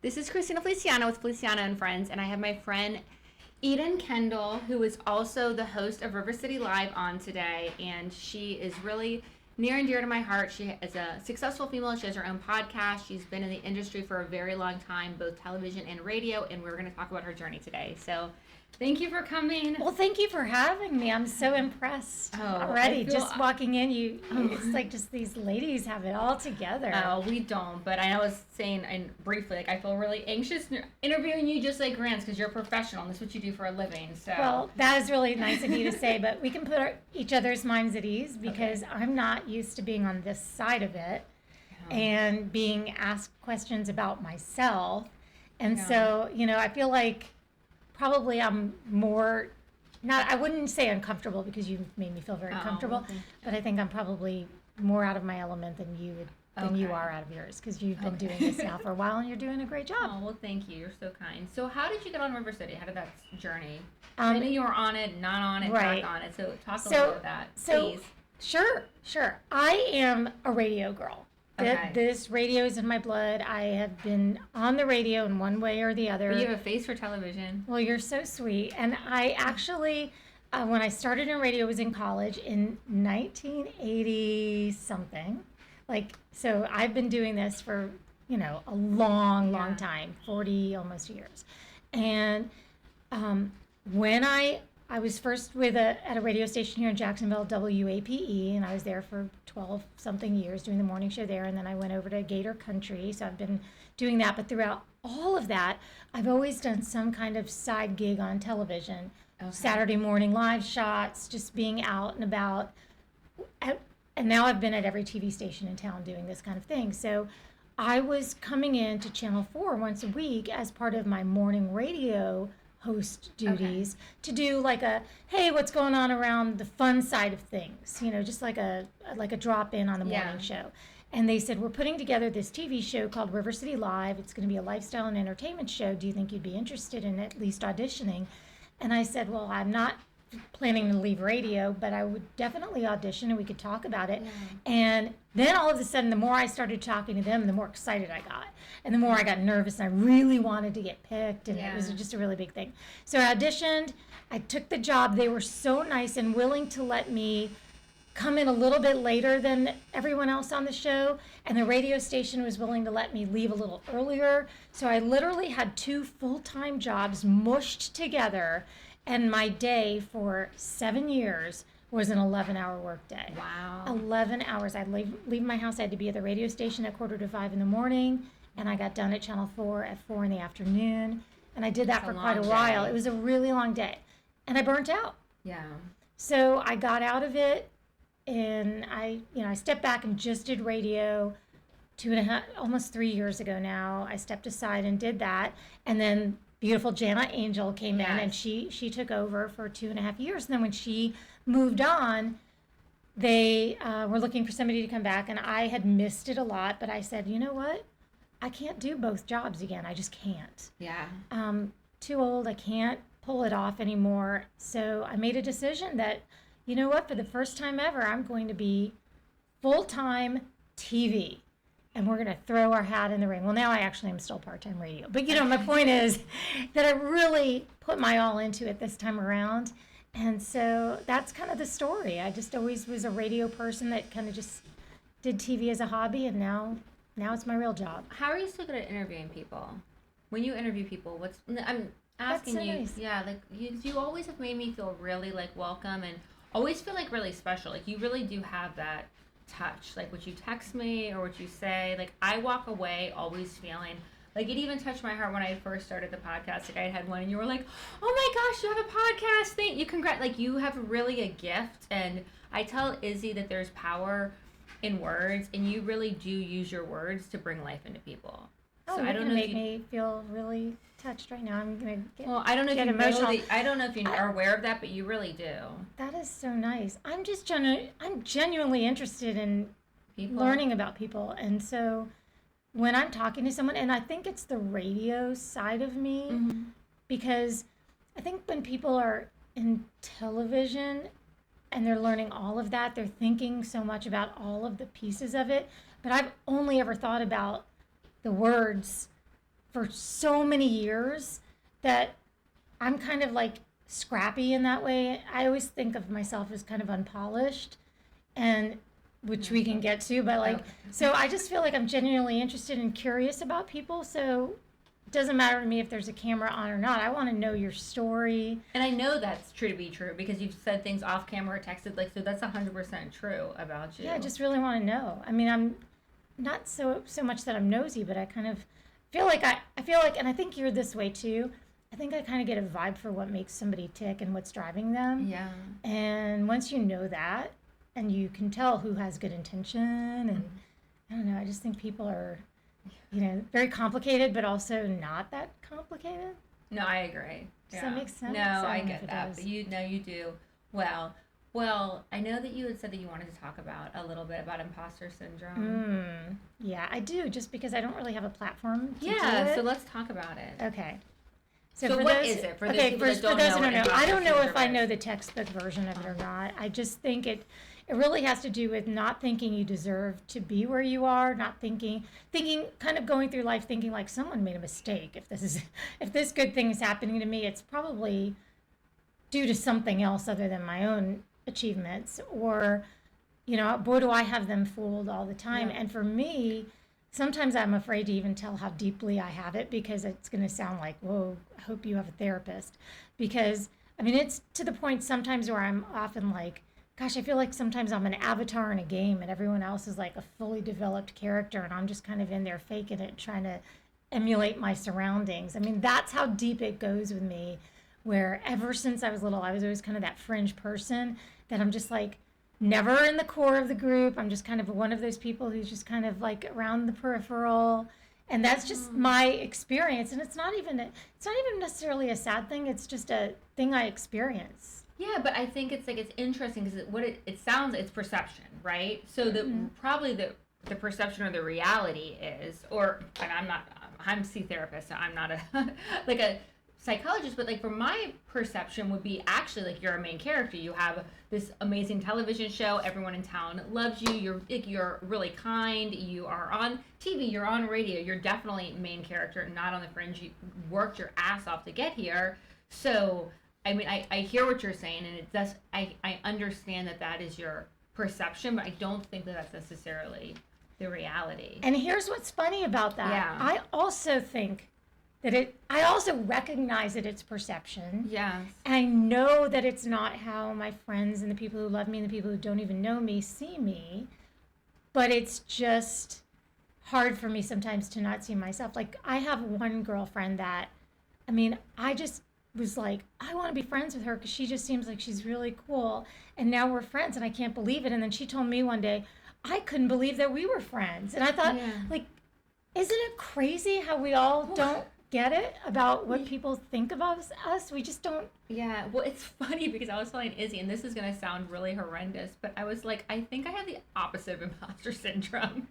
This is Christina Feliciano with Feliciano and Friends, and I have my friend Eden Kendall, who is also the host of River City Live on today, and she is really near and dear to my heart. She is a successful female. She has her own podcast. She's been in the industry for a very long time, both television and radio, and we're going to talk about her journey today. So thank you for coming. Well, thank you for having me. I'm so impressed already. Just walking in, it's like just these ladies have it all together. Oh, we don't. But I was saying, and briefly, I feel really anxious interviewing you just like Grants because you're a professional and that's what you do for a living. So. Well, that is really nice of you to say, but we can put each other's minds at ease because I'm not used to being on this side of it and being asked questions about myself. And so, I feel like probably I'm more, I wouldn't say uncomfortable because you made me feel very comfortable, but I think I'm probably more out of my element than you are out of yours because you've been doing this now for a while and you're doing a great job. Oh, well, thank you. You're so kind. So how did you get on River City? How did that journey? I know you were on it, not on it, back on it. So talk a little bit about that, please. Sure. I am a radio girl. Okay. This radio is in my blood. I have been on the radio in one way or the other. But you have a face for television. Well, you're so sweet. And I actually, when I started in radio, was in college in 1980 something. So I've been doing this for, a long time, 40 almost years. And when I was first at a radio station here in Jacksonville, WAPE, and I was there for 12-something years doing the morning show there, and then I went over to Gator Country, so I've been doing that. But throughout all of that, I've always done some kind of side gig on television, Saturday morning live shots, just being out and about. And now I've been at every TV station in town doing this kind of thing. So I was coming in to Channel 4 once a week as part of my morning radio host duties to do like a, hey, what's going on around the fun side of things, just like a drop in on the morning show. And they said, we're putting together this TV show called River City Live. It's going to be a lifestyle and entertainment show. Do you think you'd be interested in at least auditioning? And I said, well, I'm not planning to leave radio, but I would definitely audition and we could talk about it. And then all of a sudden, the more I started talking to them, the more excited I got. And the more I got nervous and I really wanted to get picked. And it was just a really big thing. So I auditioned. I took the job. They were so nice and willing to let me come in a little bit later than everyone else on the show. And the radio station was willing to let me leave a little earlier. So I literally had 2 full-time jobs mushed together. And my day for 7 years was an 11-hour workday. Wow. 11 hours. I'd leave my house. I had to be at the radio station at 4:45 in the morning. And I got done at Channel 4 at 4 in the afternoon. And I did that for quite a while. It was a really long day. And I burnt out. Yeah. So I got out of it. And I stepped back and just did radio 2.5, almost 3 years ago now. I stepped aside and did that. And then beautiful Jana Angel came in and she took over for 2.5 years. And then when she moved on, they were looking for somebody to come back. And I had missed it a lot. But I said, you know what? I can't do both jobs again. I just can't. Yeah. Too old. I can't pull it off anymore. So I made a decision that, you know what? For the first time ever, I'm going to be full-time TV. And we're going to throw our hat in the ring. Well, now I actually am still part-time radio. But, my point is that I really put my all into it this time around. And so that's kind of the story. I just always was a radio person that kind of just did TV as a hobby. And now it's my real job. How are you so good at interviewing people? When you interview people, I'm asking that's so you. Nice. Yeah, you always have made me feel really welcome and always feel really special. You really do have that touch, what you text me or what you say, I walk away always feeling it even touched my heart when I first started the podcast. I had one and you were like, oh my gosh, you have a podcast, thank you, you have really a gift. And I tell Izzy that there's power in words and you really do use your words to bring life into people. So I don't know if you me feel really touched right now. I'm gonna get I don't know if you emotional. I don't know if you are aware of that, but you really do. That is so nice. I'm just I'm genuinely interested in learning about people, and so when I'm talking to someone, and I think it's the radio side of me, because I think when people are in television and they're learning all of that, they're thinking so much about all of the pieces of it. But I've only ever thought about the words for so many years that I'm kind of like scrappy in that way. I always think of myself as kind of unpolished, and which we can get to, but like, so I just feel like I'm genuinely interested and curious about people. So it doesn't matter to me if there's a camera on or not. I want to know your story. And I know that's true to be true because you've said things off camera or texted, like, so that's 100% true about you. Yeah, I just really want to know. I mean, I'm not so much that I'm nosy, but I kind of feel like I feel like, and I think you're this way too. I think I kind of get a vibe for what makes somebody tick and what's driving them. Yeah. And once you know that, and you can tell who has good intention, and I don't know, I just think people are, very complicated, but also not that complicated. No, I agree. Does that make sense? No, I get that. But you do. Well, I know that you had said that you wanted to talk about a little bit about imposter syndrome. Yeah, I do, just because I don't really have a platform to do Yeah, it. so let's talk about it. Okay. So what is it? For those people that don't know, I don't know if I is. know the textbook version of it or not. I just think it really has to do with not thinking you deserve to be where you are, not thinking, kind of going through life thinking like someone made a mistake. If this good thing is happening to me, it's probably due to something else other than my own achievements, or, boy, do I have them fooled all the time. Yeah. And for me, sometimes I'm afraid to even tell how deeply I have it, because it's going to sound like, whoa, I hope you have a therapist. Because, I mean, it's to the point sometimes where I'm often like, gosh, I feel like sometimes I'm an avatar in a game and everyone else is like a fully developed character, and I'm just kind of in there faking it, trying to emulate my surroundings. I mean, that's how deep it goes with me, where ever since I was little, I was always kind of that fringe person that I'm just like, never in the core of the group. I'm just kind of one of those people who's just kind of like around the peripheral, and that's just my experience. And it's not even necessarily a sad thing. It's just a thing I experience. Yeah, but I think it's interesting because it's perception, right? So probably the perception or the reality is, and I'm a therapist, so I'm not a like a psychologist, but like from my perception would be actually like you're a main character. You have this amazing television show. Everyone in town loves you. You're really kind. You are on TV. You're on radio. You're definitely main character, not on the fringe. You worked your ass off to get here. So, I mean, I hear what you're saying, and it does. I understand that is your perception, but I don't think that's necessarily the reality. And here's what's funny about that. Yeah. I also think that I also recognize that it's perception. Yes. I know that it's not how my friends and the people who love me and the people who don't even know me see me, but it's just hard for me sometimes to not see myself. Like, I have one girlfriend that, I mean, I just was like, I want to be friends with her because she just seems like she's really cool. And now we're friends, and I can't believe it. And then she told me one day, I couldn't believe that we were friends. And I thought, like, isn't it crazy how we all don't get it about what people think of us? We just don't. Yeah, well, it's funny because I was telling Izzy, and this is going to sound really horrendous, but I was like, I think I have the opposite of imposter syndrome.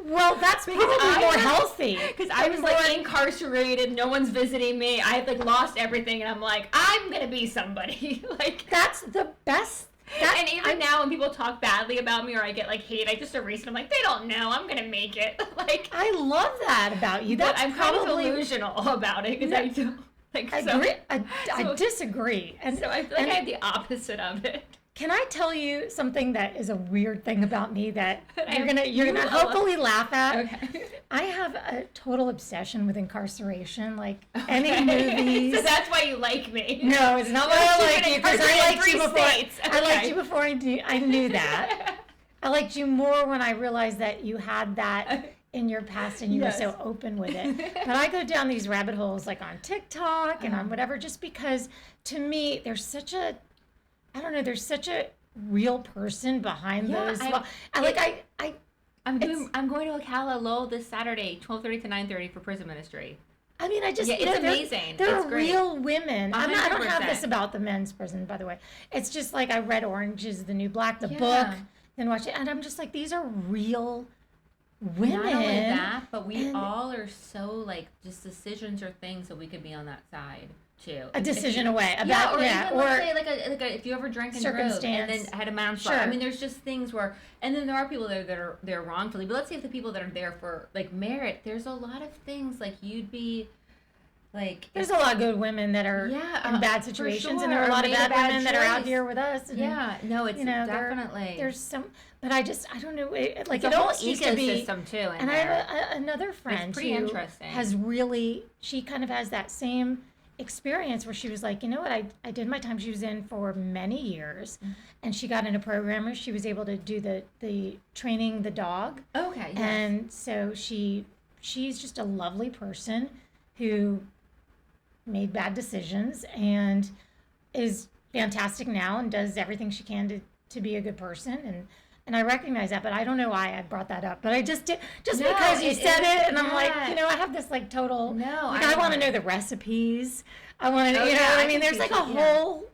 Well, that's probably more healthy. Because I was like incarcerated, no one's visiting me, I had like lost everything, and I'm like, I'm going to be somebody. Like, that's the best. And even now when people talk badly about me or I get like hate, I just erase it. I'm like, they don't know, I'm gonna make it. Like, I love that about you. But I'm kind of delusional about it because I don't like. I agree. I disagree, and so I feel like I have the opposite of it. Can I tell you something that is a weird thing about me that you're gonna hopefully laugh at? Okay. I have a total obsession with incarceration, like any movies. So that's why you like me. No, it's not why I like you, because I liked you before. I liked you before I knew that. I liked you more when I realized that you had that in your past and you were so open with it. But I go down these rabbit holes like on TikTok and on whatever, just because to me there's such a real person behind those. I'm going to Ocala Lowell this Saturday, 12:30 to 9:30 for prison ministry. I mean, I just it's amazing. They're real women. 100%. I don't have this about the men's prison, by the way. It's just like I read Orange is the New Black, the book, then watch it, and I'm just like, these are real women. Not only that, but we all are so like just decisions or things that we could be on that side too. A decision away about even let's say like a if you ever drank and drove and then had a manslaughter. Sure. I mean, there's just things where, and then there are people that are there wrongfully. But let's say if the people that are there for like merit, there's a lot of things like you'd be like. There's a lot of good women that are in bad situations, sure. and there are a lot of bad women that are out choice. here with us. And, no, it's definitely there's some, but I don't know. Like it's it a whole almost used to be ecosystem too. And I have another friend who has really. She kind of has that same experience where she was like, you know what, I did my time. She was in for many years, and she got in a program where she was able to do the training the dog. Okay. Yes. And so she's just a lovely person who made bad decisions and is fantastic now and does everything she can to be a good person, and I recognize that, but I don't know why I brought that up. But I just did, because you said it, and I'm like, I have this like total. No, like, I want to know the recipes. I want to, I mean, there's like a whole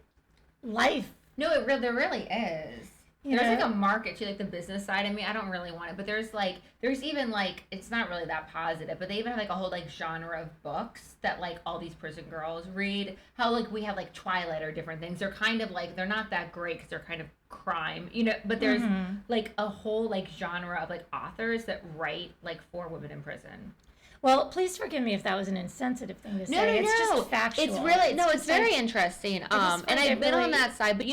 life. No, there really is. There's like a market to like the business side. I mean, I don't really want it, but there's even like, it's not really that positive, but they even have like a whole like genre of books that like all these prison girls read. How like we have like Twilight or different things. They're kind of like, they're not that great because they're kind of crime, but there's like a whole like genre of like authors that write like for women in prison. Well, please forgive me if that was an insensitive thing to say. No. It's just factual. It's really, it's very interesting. And I've been on that side, but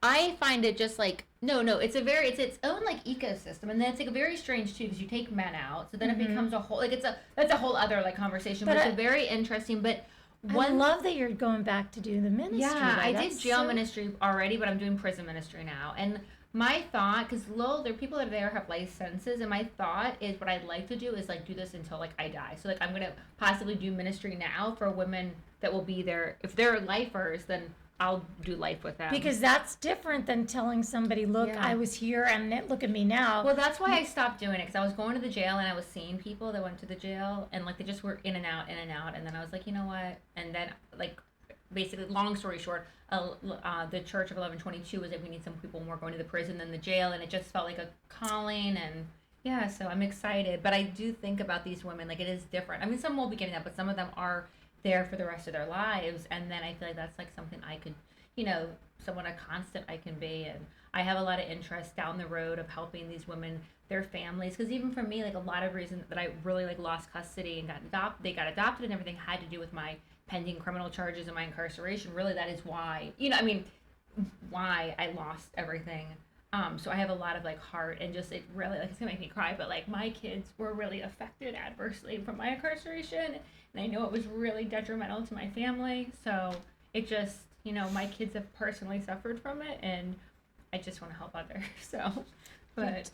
I find it just like, it's its own like ecosystem, and then it's like very strange too because you take men out, so then it becomes a whole that's a whole other like conversation. But it's very interesting. But I love that you're going back to do the ministry. Yeah, I did jail ministry already, but I'm doing prison ministry now. And my thought, because there are people that are there have licenses, and my thought is what I'd like to do is like do this until like I die. So like I'm gonna possibly do ministry now for women that will be there. If they're lifers, then I'll do life with them. Because that's different than telling somebody, look, I was here and look at me now. Well, that's why I stopped doing it, because I was going to the jail and I was seeing people that went to the jail and like they just were in and out. And then I was like, you know what? And then like basically, long story short, the Church of 1122 was like, we need some people more going to the prison than the jail. And it just felt like a calling. And so I'm excited. But I do think about these women, like it is different. I mean, some will be getting that, but some of them are there for the rest of their lives, and then I feel like that's like something I could, someone a constant I can be, and I have a lot of interest down the road of helping these women, their families, because even for me, like a lot of reasons that I really like lost custody and they got adopted and everything had to do with my pending criminal charges and my incarceration. Really, that is why, why I lost everything. So I have a lot of like heart, and just it really like it's gonna make me cry, but like my kids were really affected adversely from my incarceration, and I know it was really detrimental to my family. So it just my kids have personally suffered from it, and I just want to help others. So, but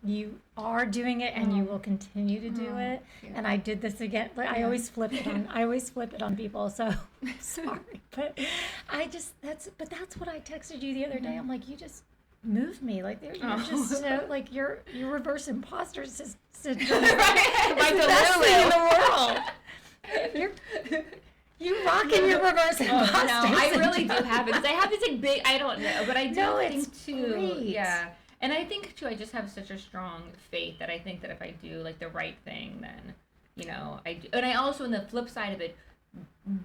you are doing it, and you will continue to do it. Yeah. And I did this again. Like, I always flip it on. I always flip it on people. So sorry, but that's what I texted you the other day. I'm like, you just move me, like you're just so like your reverse imposter syndrome. It's the best thing in the world. You rocking your reverse imposter. No, I really do have it, because I have this like big. I don't know, but I do think too. Great. Yeah, and I think too. I just have such a strong faith that I think that if I do like the right thing, then I do. And I also, on the flip side of it,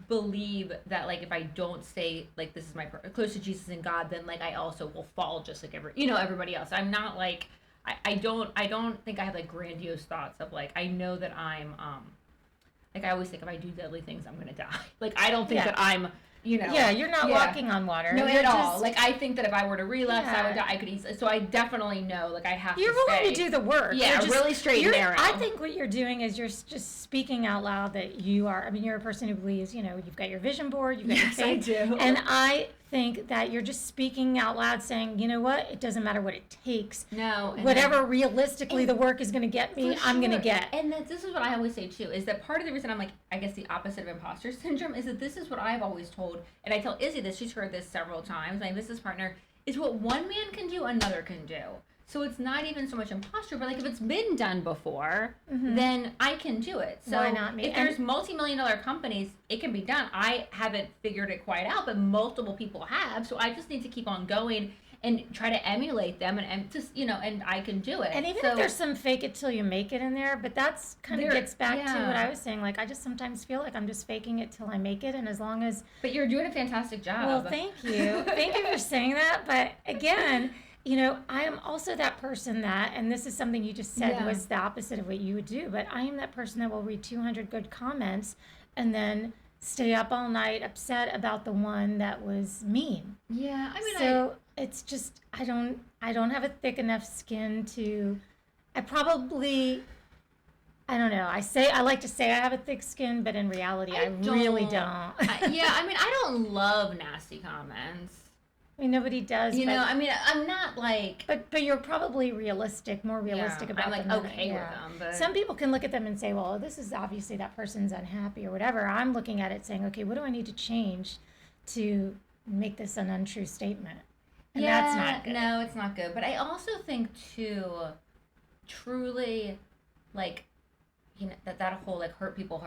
believe that like if I don't say like this is my close to Jesus and God, then like I also will fall just like everybody else. I'm not like I don't think I have like grandiose thoughts of like I know that I'm like I always think if I do deadly things I'm gonna die. Like I don't think that I'm Yeah, you're not walking on water. No, at all. Like I think that if I were to relapse, I would die. I could easily. So I definitely know like I have to stay. You're willing to do the work. Yeah, really straight and narrow. I think what you're doing is you're just speaking out loud that you are. I mean, you're a person who believes. You've got your vision board. You've got your faith. I do. And I think that you're just speaking out loud, saying, you know what? It doesn't matter what it takes. No. Whatever realistically the work is going to get me, I'm going to get. And this is what I always say too, is that part of the reason I'm like, I guess the opposite of imposter syndrome is that this is what I've always told, and I tell Izzy this, she's heard this several times, my business partner, is what one man can do, another can do. So it's not even so much imposter, but like if it's been done before, then I can do it. So why not me? If there's multi-million-dollar companies, it can be done. I haven't figured it quite out, but multiple people have. So I just need to keep on going. and try to emulate them and just, and I can do it. And even if there's some fake it till you make it in there, but that's kind of gets back to what I was saying. Like, I just sometimes feel like I'm just faking it till I make it. And as long as. But you're doing a fantastic job. Well, thank you. Thank you for saying that. But again, I am also that person that, and this is something you just said was the opposite of what you would do, but I am that person that will read 200 good comments and then stay up all night upset about the one that was mean. Yeah, I mean, so it's just I don't have a thick enough skin to. I don't know. I like to say I have a thick skin, but in reality, I really don't. I don't love nasty comments. I mean, nobody does. I'm not like. But you're probably more realistic about them. I'm like okay with them. But some people can look at them and say, well, this is obviously that person's unhappy or whatever. I'm looking at it saying, okay, what do I need to change to make this an untrue statement? And that's not good. No, it's not good. But I also think too, truly, like, that whole like hurt people,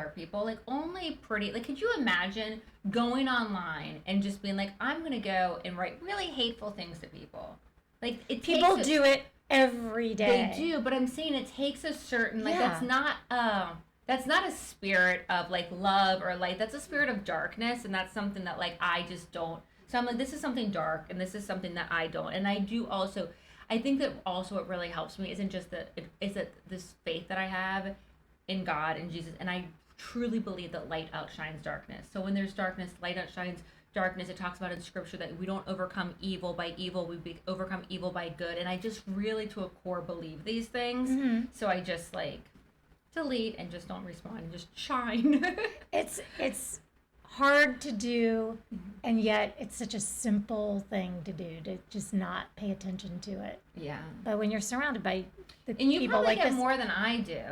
like only pretty, like, could you imagine going online and just being like, I'm gonna go and write really hateful things to people? Like, people do it every day. They do, but I'm saying it takes a certain that's not a spirit of like love or light. That's a spirit of darkness, and that's something that like I just don't. So I'm like, this is something dark, and this is something that I don't. And I do also. I think that also what really helps me isn't just this faith that I have in God and Jesus, and I truly believe that light outshines darkness. So when there's darkness, light outshines darkness. It talks about in scripture that we don't overcome evil by evil, overcome evil by good. And I just really to a core believe these things. Mm-hmm. So I just like delete and just don't respond and just shine. It's hard to do, and yet it's such a simple thing to do, to just not pay attention to it. Yeah. But when you're surrounded by the and you people probably like get this, more than I do.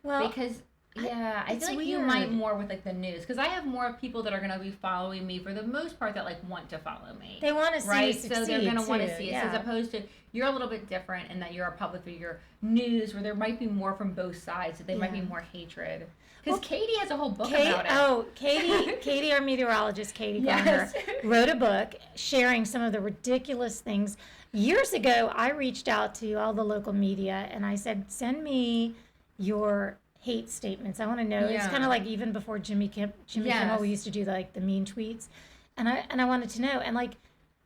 Well, because I feel like weird. You might more with like the news, because I have more people that are going to be following me for the most part that like want to follow me. They want to see you succeed, so they're going to want to see it. Yeah. As opposed to you're a little bit different in that you're a public figure, news where there might be more from both sides, so there might be more hatred. Because Katie has a whole book about it. Oh, Katie, our meteorologist, Katie Garner, wrote a book sharing some of the ridiculous things. Years ago, I reached out to all the local media and I said, send me your hate statements. I want to know. It's kind of like even before Jimmy Kimmel, we used to do the mean tweets, and I wanted to know. And like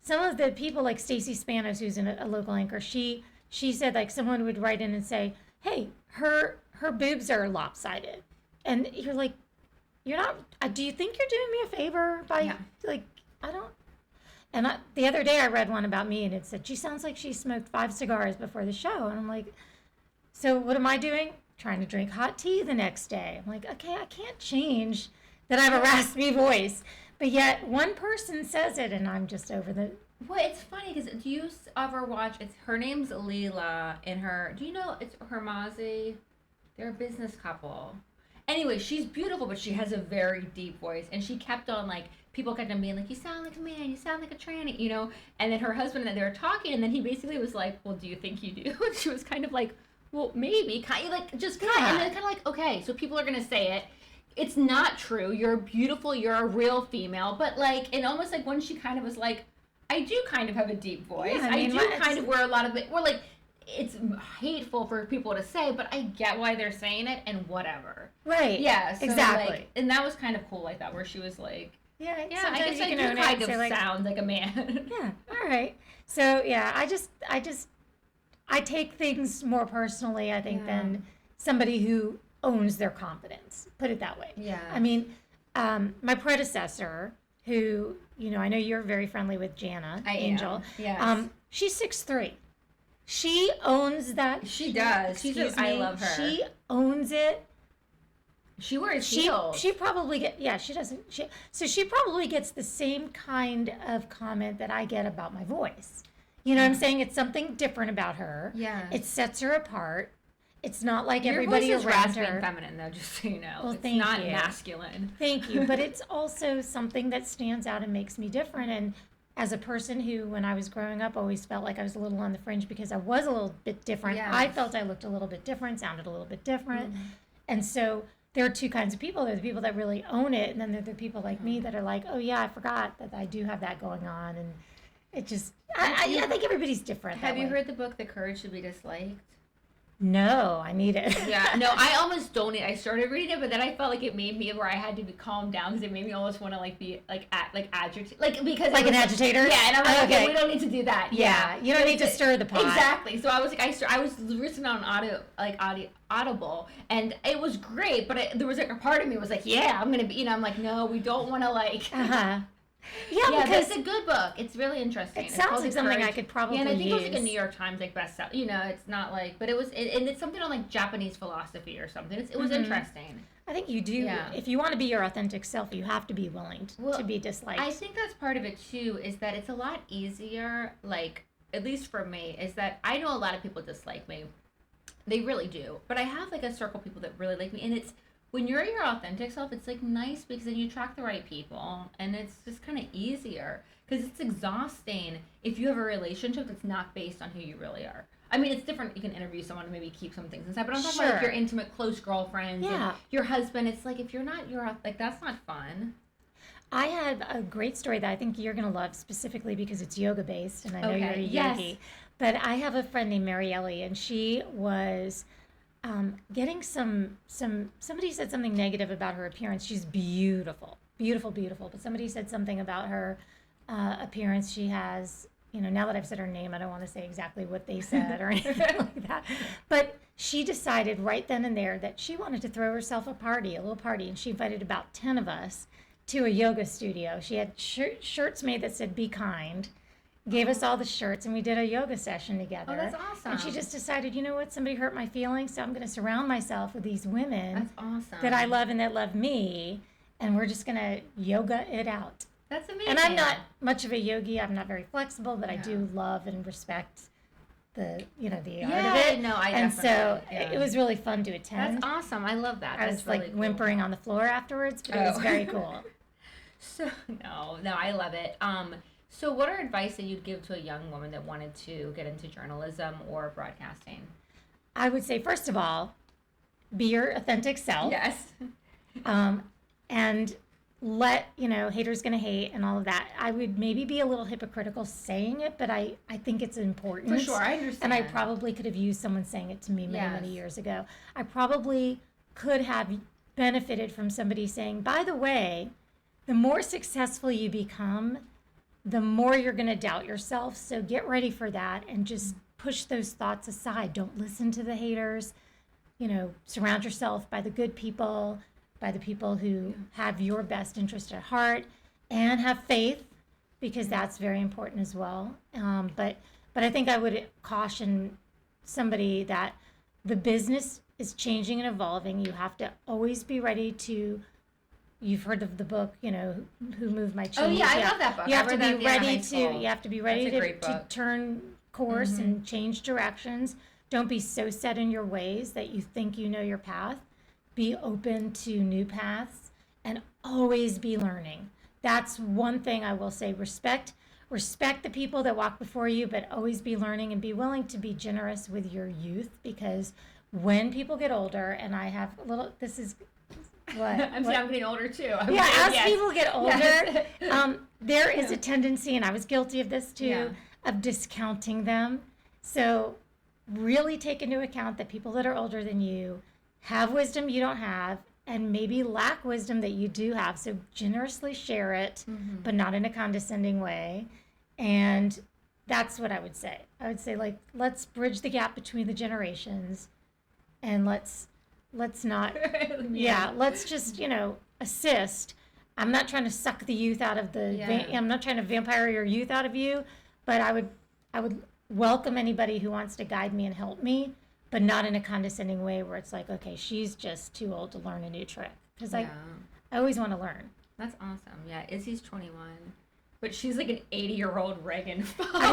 some of the people, like Stacey Spanos, who's a local anchor, she said like someone would write in and say, hey, her boobs are lopsided. And you're like, you're not, do you think you're doing me a favor by, like, I don't. And the other day I read one about me and it said, she sounds like she smoked 5 cigars before the show. And I'm like, so what am I doing? Trying to drink hot tea the next day. I'm like, okay, I can't change that I have a raspy voice. But yet one person says it and I'm just over the. Well, it's funny because do you ever watch, her name's Leela and do you know it's Hermazi? They're a business couple. Anyway, she's beautiful, but she has a very deep voice. And she kept on, like, people kept on being like, you sound like a man, you sound like a tranny, And then her husband and they were talking, and then he basically was like, well, do you think you do? And she was kind of like, well, maybe. Kind of like, just kind of. And then kind of like, okay, so people are going to say it. It's not true. You're beautiful. You're a real female. But, like, and almost like when she kind of was like, I do kind of have a deep voice. Yeah, I do kind of wear a lot of it. We're like, it's hateful for people to say, but I get why they're saying it and whatever. Right. Yeah. So exactly. Like, and that was kind of cool like that, where she was like, yeah, I guess I do kind of sound like a man. Yeah. All right. So yeah, I take things more personally, I think, than somebody who owns their confidence. Put it that way. Yeah. I mean, my predecessor, who, I know you're very friendly with Jana Angel. Yes. She's 6'3". She owns that. She does. I love her. She owns it. She wears heels. She probably she doesn't. So she probably gets the same kind of comment that I get about my voice. You know what I'm saying? It's something different about her. Yeah. It sets her apart. It's not like your everybody voice is around raspy her. And feminine, though, just so you know. Well, it's not masculine. Thank you. But it's also something that stands out and makes me different. And as a person who, when I was growing up, always felt like I was a little on the fringe because I was a little bit different. Yes. I felt I looked a little bit different, sounded a little bit different. Mm-hmm. And so there are two kinds of people. There are the people that really own it, and then there are the people like me that are like, oh, yeah, I forgot that I do have that going on. it just, I think everybody's different. Have you heard the book, The Courage to be Disliked? No, I need it. Yeah, no, I almost don't. I started reading it, but then I felt like it made me where I had to be calmed down because it made me almost want to like be like agitate, like because like an agitator. Yeah, and I'm like, okay, we don't need to do that. Yeah, you don't need to stir the pot. Exactly. So I was like, I was listening on Audible, and it was great, but there was like a part of me was like, yeah, I'm gonna be, I'm like, no, we don't want to like. Yeah, because it's a good book. It's really interesting. It sounds like something I could probably use. Yeah, and I think it was like a New York Times like bestseller. It's not like, but it was, and it's something on like Japanese philosophy or something. It was interesting. I think you do. Yeah. If you want to be your authentic self, you have to be willing to be disliked. I think that's part of it too. Is that it's a lot easier. Like at least for me, is that I know a lot of people dislike me. They really do. But I have like a circle of people that really like me, and it's. When you're your authentic self, it's like nice because then you attract the right people and it's just kind of easier because it's exhausting if you have a relationship that's not based on who you really are. I mean, it's different. You can interview someone and maybe keep some things inside, but I'm talking about like your intimate, close girlfriends and your husband. It's like if you're not like that's not fun. I had a great story that I think you're going to love specifically because it's yoga based and I know you're a yogi. But I have a friend named Marielle and she was getting somebody said something negative about her appearance. She's beautiful, but somebody said something about her appearance. She has, now that I've said her name, I don't want to say exactly what they said or anything like that. But she decided right then and there that she wanted to throw herself a little party, and she invited about 10 of us to a yoga studio. She had shirts made that said, "Be kind." Gave us all the shirts and we did a yoga session together. Oh, that's awesome. And she just decided, you know what, somebody hurt my feelings, so I'm going to surround myself with these women that I love and that love me, and we're just going to yoga it out. That's amazing. And I'm not much of a yogi. I'm not very flexible, but I do love and respect the art of it. No, I and so it was really fun to attend. That's awesome. I love that. I was really whimpering on the floor afterwards, but it was very cool. So no, I love it. So what are advice that you'd give to a young woman that wanted to get into journalism or broadcasting? I would say, first of all, be your authentic self. Yes. And let, haters gonna hate and all of that. I would maybe be a little hypocritical saying it, but I think it's important. For sure, I understand. And I probably could have used someone saying it to me many years ago. I probably could have benefited from somebody saying, by the way, the more successful you become, the more you're going to doubt yourself. So get ready for that and just push those thoughts aside. Don't listen to the haters. Surround yourself by the good people, by the people who have your best interest at heart, and have faith, because that's very important as well. But I think I would caution somebody that the business is changing and evolving. You have to always be ready to. You've heard of the book, Who Moved My Cheese? Oh yeah, I love that book. You have to be ready to. You have to be ready to turn course and change directions. Don't be so set in your ways that you think you know your path. Be open to new paths and always be learning. That's one thing I will say. Respect the people that walk before you, but always be learning and be willing to be generous with your youth, because when people get older, and I have a little. This is. I'm getting older too. As people get older, there is a tendency, and I was guilty of this too, of discounting them. So really take into account that people that are older than you have wisdom you don't have, and maybe lack wisdom that you do have. So generously share it, but not in a condescending way. And that's what I would say. I would say, let's bridge the gap between the generations, and let's not, let's just, assist. I'm not trying to suck the youth out of I'm not trying to vampire your youth out of you, but I would welcome anybody who wants to guide me and help me, but not in a condescending way where it's like, okay, she's just too old to learn a new trick. Because I always want to learn. That's awesome. Yeah, Izzy's 21. But she's like an 80-year-old Reagan follower. I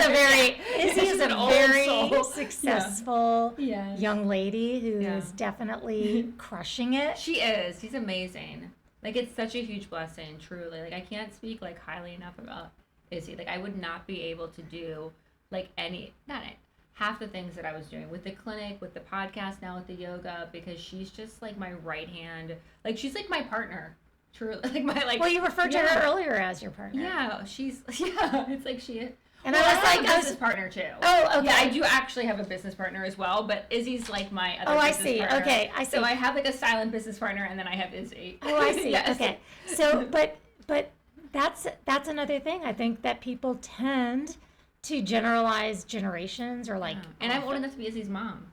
mean, Izzy is a very successful young lady who is definitely crushing it. She is. She's amazing. Like, it's such a huge blessing, truly. Like, I can't speak, highly enough about Izzy. Like, I would not be able to do, half the things that I was doing with the clinic, with the podcast, now with the yoga, because she's just, my right hand. Like, she's, my partner. Truly, like my like. Well, you referred to her earlier as your partner. Yeah, it's like she. And well, I was I like, have a business partner too. Oh, okay. Yeah, I do actually have a business partner as well, but Izzy's like my other I business see. partner. Okay, I see. So I have like a silent business partner, and then I have Izzy. Oh, I see. Yes. Okay. So, but that's another thing. I think that people tend to generalize generations or like. And I'm old enough to be Izzy's mom.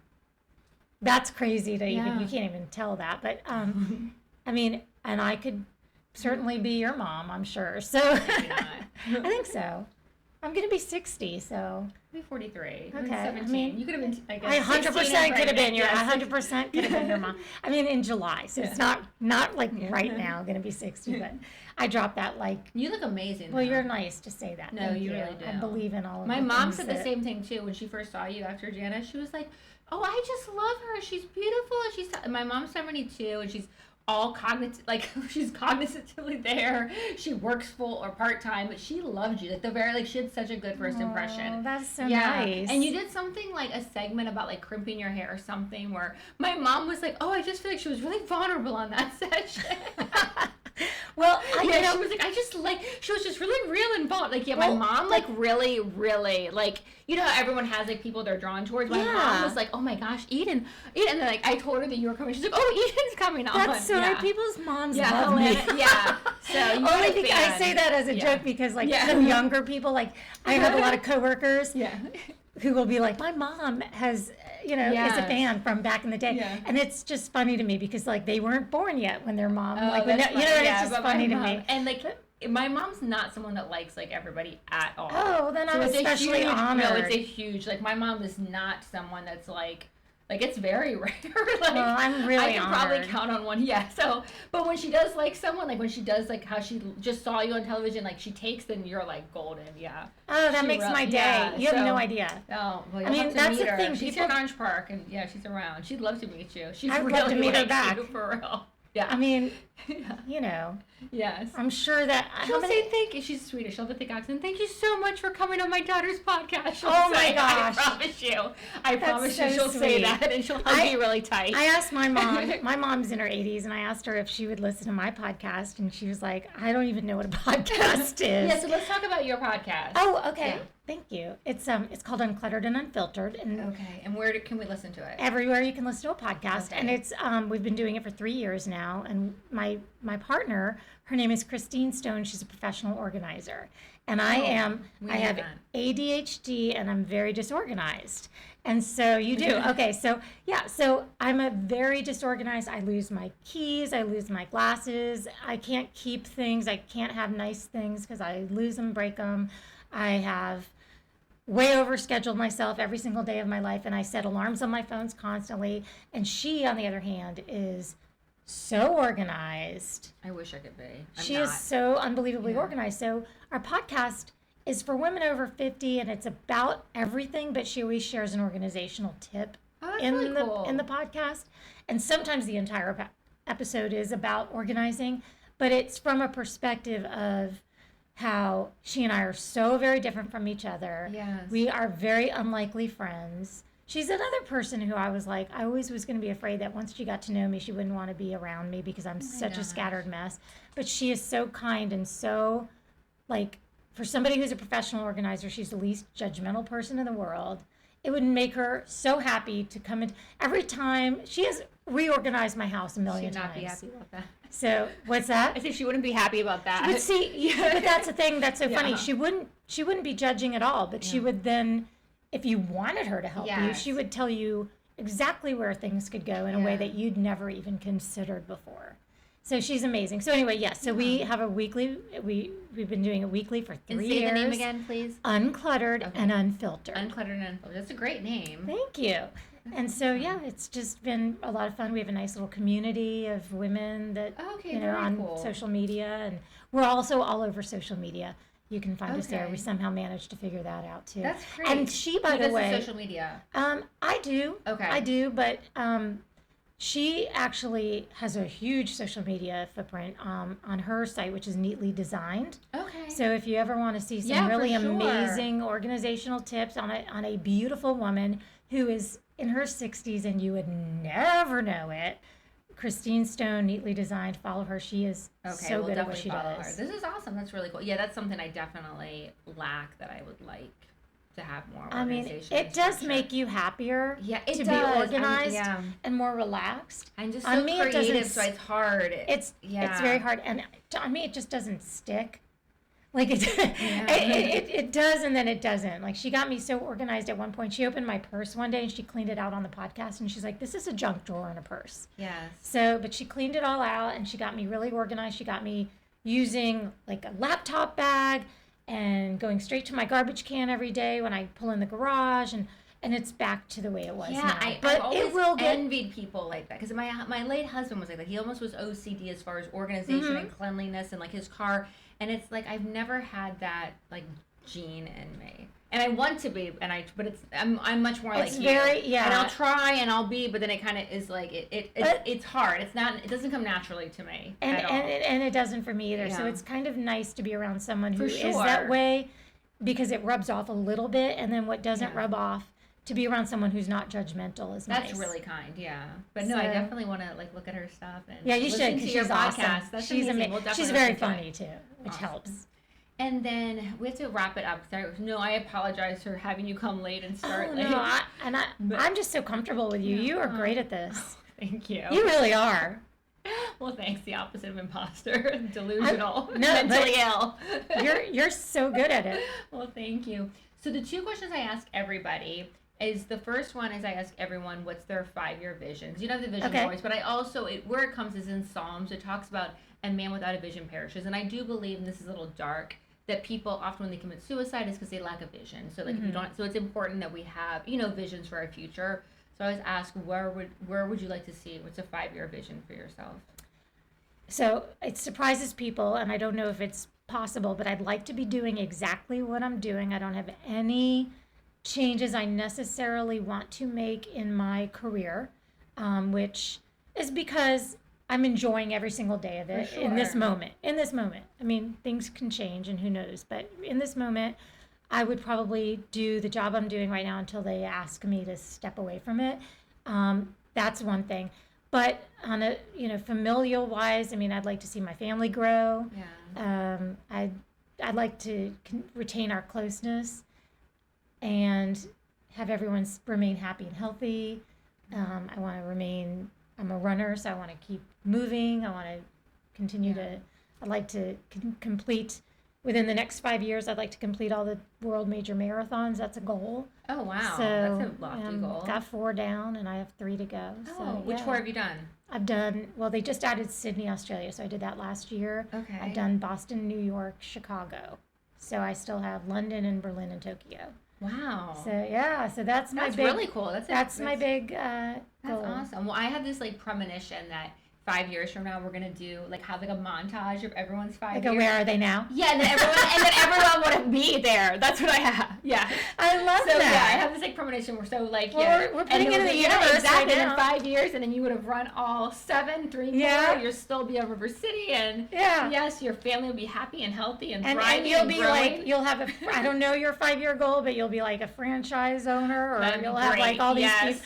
That's crazy to Yeah. you can't even tell that. But I mean, and I could certainly be your mom, I'm sure. So Maybe not. I think so. I'm going to be 60, so. Maybe 43. Okay. 17. I mean, you could have been, I I guess. 100% could have been your, Yes. 100% could have been your mom. I mean, in July, so it's not like right now going to be 60, but I dropped that like. You look amazing. Well, though. you're nice to say that. No, Thank you really do. I believe in all of My the mom things said the that- same thing too when she first saw you after Jana. She was like, "Oh, I just love her. She's beautiful." And my mom's 72, and she's all cognitive, like she's cognitively there. She works full or part time, but she loved you. Like she had such a good first impression. That's so nice. And you did something like a segment about like crimping your hair or something where my mom was like, "Oh, I just feel like she was really vulnerable on that session." Well, she was like, she was just really real and vulnerable. Like, my mom, like, really, really, like, you know how everyone has, like, people they're drawn towards? My mom was like, oh my gosh, Eden. And then, like, I told her that you were coming. She's like, oh, Eden's coming on. That's so people's moms love me. Yeah. So, you only because I say that as a joke because, like, some younger people, like, I have a lot of coworkers who will be like, my mom has, is a fan from back in the day. Yeah. And it's just funny to me because, like, they weren't born yet when their mom, it's just funny to me. And, like, my mom's not someone that likes, like, everybody at all. Oh, then I'm especially honored. No, it's a huge, like, my mom is not someone that's, like, it's very rare. Like, well, I'm really I can honored. probably count on one. Yeah. So, but when she does like someone, like when she does like how she just saw you on television, like she takes them, you're like golden. Yeah. Oh, that makes my day. Yeah, you have no idea. Oh, well, I mean, that's the thing. She's here in Orange Park, and she's around. She'd love to meet you. I'd love to meet her back. For real. Yeah. I mean, Yes. I'm sure that she'll say thank you. She's Swedish. She'll have a thick accent. Thank you so much for coming on my daughter's podcast. My gosh! I promise you. I promise you. She'll say that, and she'll hug me really tight. I asked my mom. My mom's in her 80s, and I asked her if she would listen to my podcast, and she was like, "I don't even know what a podcast is." Yeah. So let's talk about your podcast. Oh, okay. Yeah. Thank you. It's called Uncluttered and Unfiltered, and and where can we listen to it? Everywhere you can listen to a podcast, and it's we've been doing it for 3 years now, and my partner, her name is Christine Stone. She's a professional organizer, and I have ADHD, and I'm very disorganized. And so you do. Okay, so I'm a very disorganized. I lose my keys, I lose my glasses. I can't keep things. I can't have nice things because I lose them, break them. I have way overscheduled myself every single day of my life, and I set alarms on my phones constantly. And she, on the other hand, is so organized. I wish I could be. She is so unbelievably organized. So our podcast is for women over 50, and it's about everything, but she always shares an organizational tip in the podcast. And sometimes the entire episode is about organizing, but it's from a perspective of how she and I are so very different from each other. Yes. We are very unlikely friends. She's another person who I was like, I always was going to be afraid that once she got to know me, she wouldn't want to be around me because I'm such a scattered mess. But she is so kind and so, like, for somebody who's a professional organizer, she's the least judgmental person in the world. It would make her so happy to come in. Every time, she has reorganized my house a million times. She'd not be happy about that. So, what's that? I think she wouldn't be happy about that. But see, but that's the thing that's so funny. She wouldn't be judging at all, but she would then, if you wanted her to help you, she would tell you exactly where things could go in a way that you'd never even considered before. So she's amazing. So anyway, so we have a weekly, we've been doing it weekly for 3 years. Say the name again, please. Uncluttered and Unfiltered. Uncluttered and Unfiltered. That's a great name. Thank you. And so, it's just been a lot of fun. We have a nice little community of women that, on social media. And we're also all over social media. You can find us there. We somehow managed to figure that out, too. That's great. And she, by the way. Who does the social media? I do. Okay. I do, but she actually has a huge social media footprint on her site, which is neatly designed. Okay. So if you ever want to see some really amazing organizational tips on a beautiful woman who is in her 60s and you would never know it, Christine Stone, Neatly Designed. Follow her. She is Okay, so we'll good at what definitely she follow does. her. This is awesome. That's really cool. Yeah, that's something I definitely lack that I would like to have more I mean, organization. it and does structure. make you happier Yeah, it to does. be organized yeah. and more relaxed. I'm just On so me, it creative, doesn't so it's hard. It's very hard, and on me, it just doesn't stick. Like it does, and then it doesn't. Like she got me so organized at one point. She opened my purse one day and she cleaned it out on the podcast, and she's like, "This is a junk drawer in a purse." Yes. So, but she cleaned it all out, and she got me really organized. She got me using like a laptop bag and going straight to my garbage can every day when I pull in the garage, and it's back to the way it was now. But it will envied people like that because my late husband was like that. He almost was OCD as far as organization and cleanliness and like his car. And it's like I've never had that like gene in me, and I want to be, but I'm much more like you. And I'll try and I'll be, but then it kind of is like it's hard. It doesn't come naturally to me at all. And it doesn't for me either. Yeah. So it's kind of nice to be around someone who is that way, because it rubs off a little bit, and then what doesn't rub off. To be around someone who's not judgmental is nice. That's really kind, yeah. But no, I definitely want to like look at her stuff and you should, because she's awesome. That's she's amazing. She's very funny too, which helps. And then we have to wrap it up. No, I apologize for having you come late and start late. No, I'm just so comfortable with you. You are great at this. Thank you. You really are. Well, thanks. The opposite of imposter, delusional, mentally ill. You're so good at it. Well, thank you. So the two questions I ask everybody is the first one is I ask everyone what's their 5-year vision, because you don't have the vision always, but I also where it comes is in Psalms. It talks about a man without a vision perishes, and I do believe, and this is a little dark, that people often when they commit suicide is because they lack a vision. So like if you don't, so it's important that we have visions for our future. So I always ask where would you like to see? What's a 5-year vision for yourself? So it surprises people, and I don't know if it's possible, but I'd like to be doing exactly what I'm doing. I don't have any changes I necessarily want to make in my career, which is because I'm enjoying every single day of it in this moment. I mean, things can change and who knows, but in this moment, I would probably do the job I'm doing right now until they ask me to step away from it. That's one thing. But on a, familial wise, I mean, I'd like to see my family grow. Yeah. I'd like to retain our closeness and have everyone remain happy and healthy. I want to remain, I'm a runner, so I want to keep moving. I want to continue I'd like to complete, within the next 5 years, I'd like to complete all the world major marathons. That's a goal. Oh, wow. So, that's a lofty goal. Got 4 down, and I have 3 to go. Which 4 have you done? I've done, well, they just added Sydney, Australia, so I did that last year. Okay. I've done Boston, New York, Chicago. So I still have London and Berlin and Tokyo. Wow. So that's my big. That's really cool. That's my big goal. That's awesome. Well, I have this like premonition that 5 years from now we're gonna do have a montage of everyone's 5 years. Where are they now? Yeah, and then everyone would be there. That's what I have. Yeah. I love that. So yeah, I have this premonition. We're so we're putting it in the universe exactly. Right now. In 5 years, and then you would have run all 7, 3 more. You'll still be at River City, and yes, your family will be happy and healthy and thriving. And you'll be growing. you'll have I don't know your 5-year goal, but you'll be like a franchise owner, or you'll have like all these people.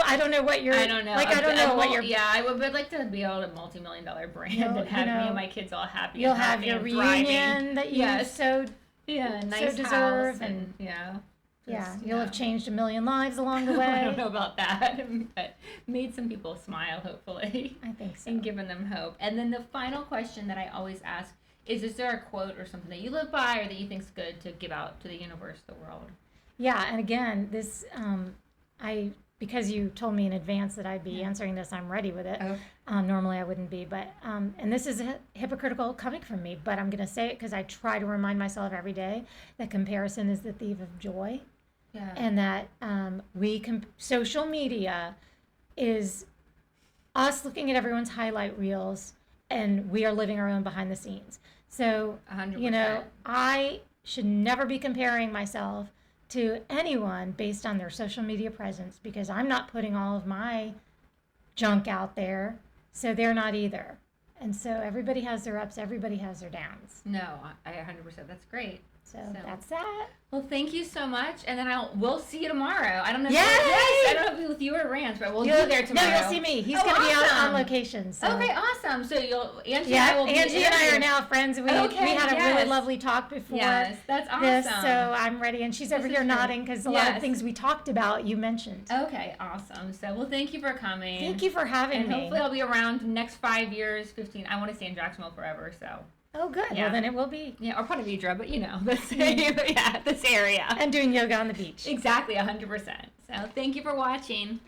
I don't know what you're. I don't know. I don't know what you're. Yeah, I would like to be able to multi-million-dollar brand and have me and my kids all happy. You'll have your reunion that you nice so deserve, and you'll have changed a million lives along the way. I don't know about that, but made some people smile, hopefully. I think so. And given them hope. And then the final question that I always ask is there a quote or something that you live by or that you think's good to give out to the universe, the world? Yeah, and again, this because you told me in advance that I'd be answering this, I'm ready with it. Oh. Normally I wouldn't be, but and this is hypocritical coming from me, but I'm going to say it because I try to remind myself every day that comparison is the thief of joy. Yeah. And that social media is us looking at everyone's highlight reels, and we are living our own behind the scenes. So, 100%. I should never be comparing myself to anyone based on their social media presence, because I'm not putting all of my junk out there, so they're not either. And so everybody has their ups, everybody has their downs. No, I 100%. That's great. So that's that. Well, thank you so much, and then we'll see you tomorrow. I don't know. Yay! I don't know if it'll be with you or Rance, but we'll be there tomorrow. No, you'll see me. He's going to be out on location. So. Okay, awesome. So Angie and I are now friends. We had a really lovely talk before. Yes, that's awesome. This, so I'm ready, and she's over here nodding because a lot of things we talked about you mentioned. Okay, awesome. So, well, thank you for coming. Thank you for having me. Hopefully, I'll be around next 5 years, 15. I want to stay in Jacksonville forever, so. Oh, good. Yeah. Well, then it will be. Yeah, or Ponte Vedra, but this area. And doing yoga on the beach. Exactly, 100%. So thank you for watching.